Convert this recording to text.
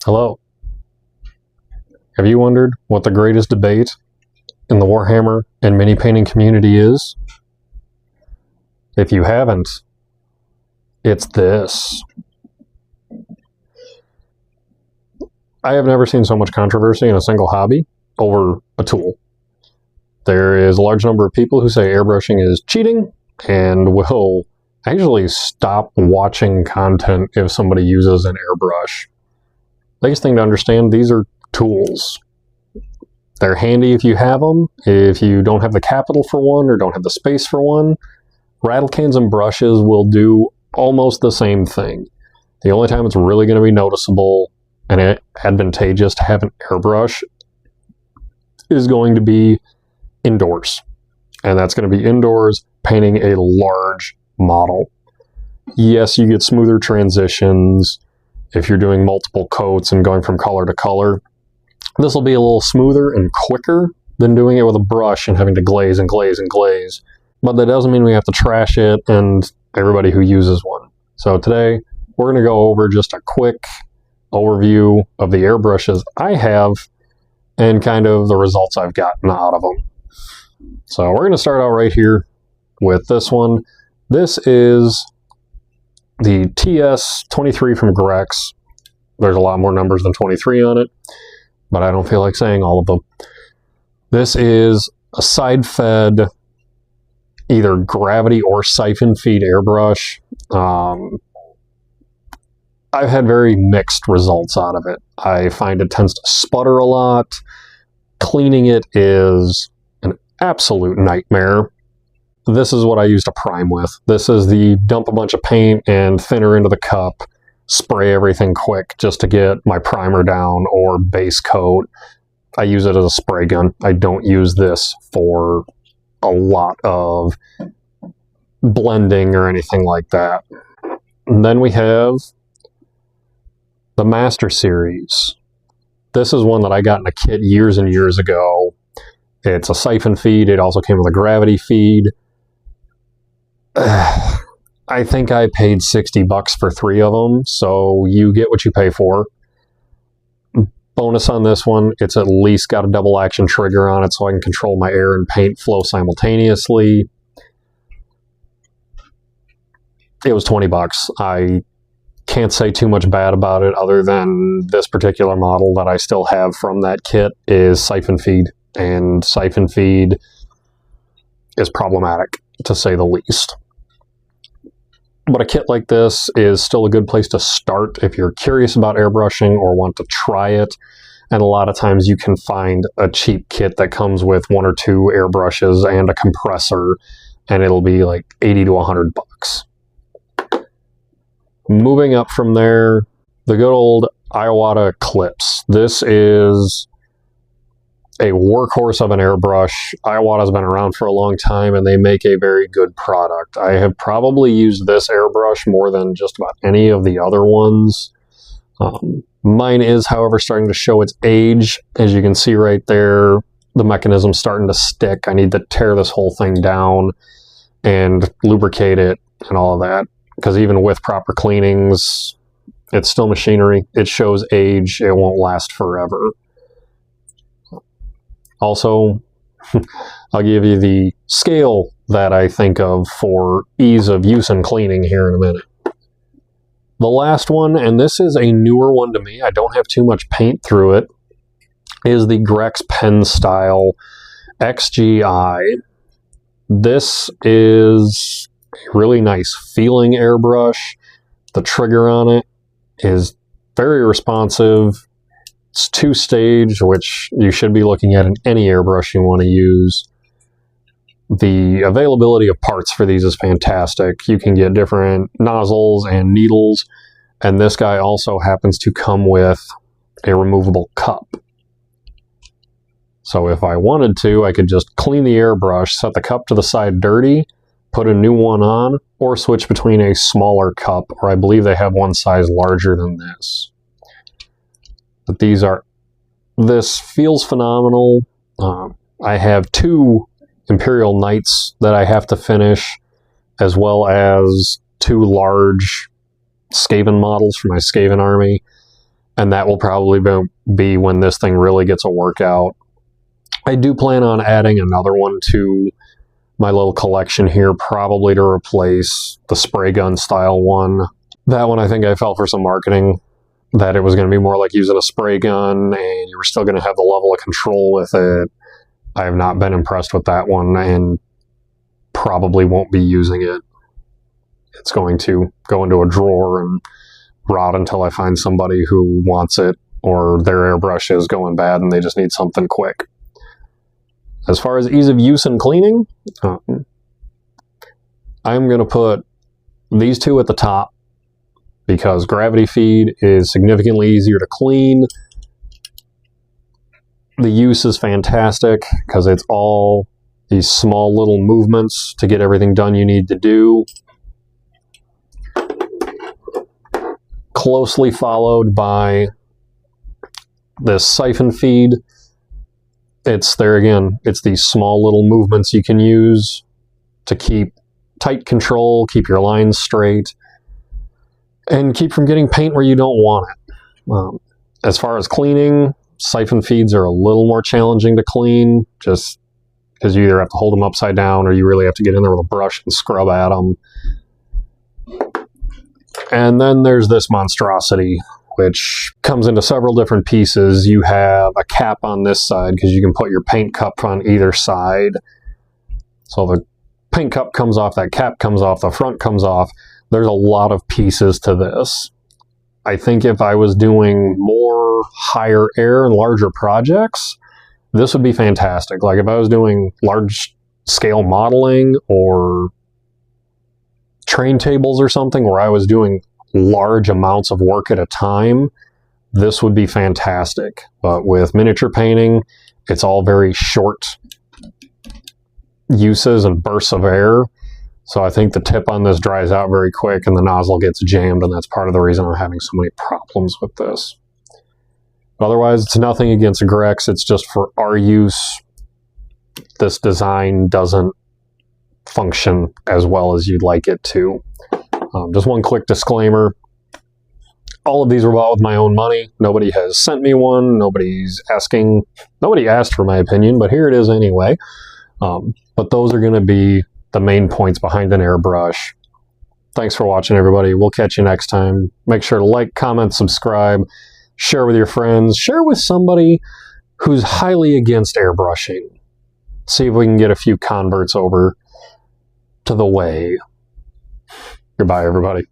Hello. Have you wondered what the greatest debate in the Warhammer and mini painting community is? If you haven't, it's this. I have never seen so much controversy in a single hobby over a tool. There is a large number of people who say airbrushing is cheating and will actually stop watching content if somebody uses an airbrush. Biggest thing to understand, these are tools. They're handy if you have them. If you don't have the capital for one or don't have the space for one, rattle cans and brushes will do almost the same thing. The only time it's really going to be noticeable and advantageous to have an airbrush is going to be indoors. And that's going to be indoors painting a large model. Yes, you get smoother transitions if you're doing multiple coats and going from color to color. This will be a little smoother and quicker than doing it with a brush and having to glaze and glaze and glaze. But that doesn't mean we have to trash it and everybody who uses one. So today, we're going to go over just a quick overview of the airbrushes I have and kind of the results I've gotten out of them. So we're going to start out right here with this one. This is the TS23 from Grex. There's a lot more numbers than 23 on it, but I don't feel like saying all of them. This is a side-fed, either gravity or siphon feed airbrush. I've had very mixed results out of it. I find it tends to sputter a lot. Cleaning it is an absolute nightmare. This is what I use to prime with. This is the dump a bunch of paint and thinner into the cup, spray everything quick just to get my primer down or base coat. I use it as a spray gun. I don't use this for a lot of blending or anything like that. And then we have the Master Series. This is one that I got in a kit years and years ago. It's a siphon feed. It also came with a gravity feed. I think I paid $60 for 3 of them, so you get what you pay for. Bonus on this one, it's at least got a double action trigger on it so I can control my air and paint flow simultaneously. It was $20. I can't say too much bad about it other than this particular model that I still have from that kit is siphon feed, and siphon feed is problematic to say the least. But a kit like this is still a good place to start if you're curious about airbrushing or want to try it. And a lot of times you can find a cheap kit that comes with 1 or 2 airbrushes and a compressor, and it'll be like $80 to $100. Moving up from there, the good old Iwata clips. This is a workhorse of an airbrush. Iwata's been around for a long time and they make a very good product. I have probably used this airbrush more than just about any of the other ones. Mine is, however, starting to show its age. As you can see right there, the mechanism's starting to stick. I need to tear this whole thing down and lubricate it and all of that, because even with proper cleanings, it's still machinery. It shows age. It won't last forever. Also, I'll give you the scale that I think of for ease of use and cleaning here in a minute. The last one, and this is a newer one to me, I don't have too much paint through it, is the Grex pen style XGI. This is a really nice feeling airbrush. The trigger on it is very responsive. It's 2-stage, which you should be looking at in any airbrush you want to use. The availability of parts for these is fantastic. You can get different nozzles and needles, and this guy also happens to come with a removable cup. So if I wanted to, I could just clean the airbrush, set the cup to the side dirty, put a new one on, or switch between a smaller cup, or I believe they have one size larger than this. But this feels phenomenal. I have 2 Imperial Knights that I have to finish, as well as 2 large Skaven models for my Skaven army. and that will probably be when this thing really gets a workout. I do plan on adding another one to my little collection here, probably to replace the spray gun style one. That one, I think I felt for some marketing that it was going to be more like using a spray gun and you were still going to have the level of control with it. I have not been impressed with that one and probably won't be using it. It's going to go into a drawer and rot until I find somebody who wants it, or their airbrush is going bad and they just need something quick. As far as ease of use and cleaning, I'm going to put these two at the top because gravity feed is significantly easier to clean. The use is fantastic because it's all these small little movements to get everything done you need to do. Closely followed by this siphon feed. It's there again, it's these small little movements you can use to keep tight control, keep your lines straight, and keep from getting paint where you don't want it. As far as cleaning, siphon feeds are a little more challenging to clean, just because you either have to hold them upside down or you really have to get in there with a brush and scrub at them. And then there's this monstrosity, which comes into several different pieces. You have a cap on this side because you can put your paint cup on either side. So the paint cup comes off, that cap comes off, the front comes off. There's a lot of pieces to this. I think if I was doing more higher air and larger projects, this would be fantastic. Like if I was doing large scale modeling or train tables or something where I was doing large amounts of work at a time, this would be fantastic. But with miniature painting, it's all very short uses and bursts of air. So I think the tip on this dries out very quick and the nozzle gets jammed, and that's part of the reason I'm having so many problems with this. But otherwise, it's nothing against grex. It's just for our use, this design doesn't function as well as you'd like it to. Just one quick disclaimer. All of these were bought with my own money. Nobody has sent me one. Nobody asked for my opinion, but here it is anyway. But those are going to be the main points behind an airbrush. Thanks for watching, everybody. We'll catch you next time. Make sure to like, comment, subscribe, share with your friends, share with somebody who's highly against airbrushing. See if we can get a few converts over to the way. Goodbye, everybody.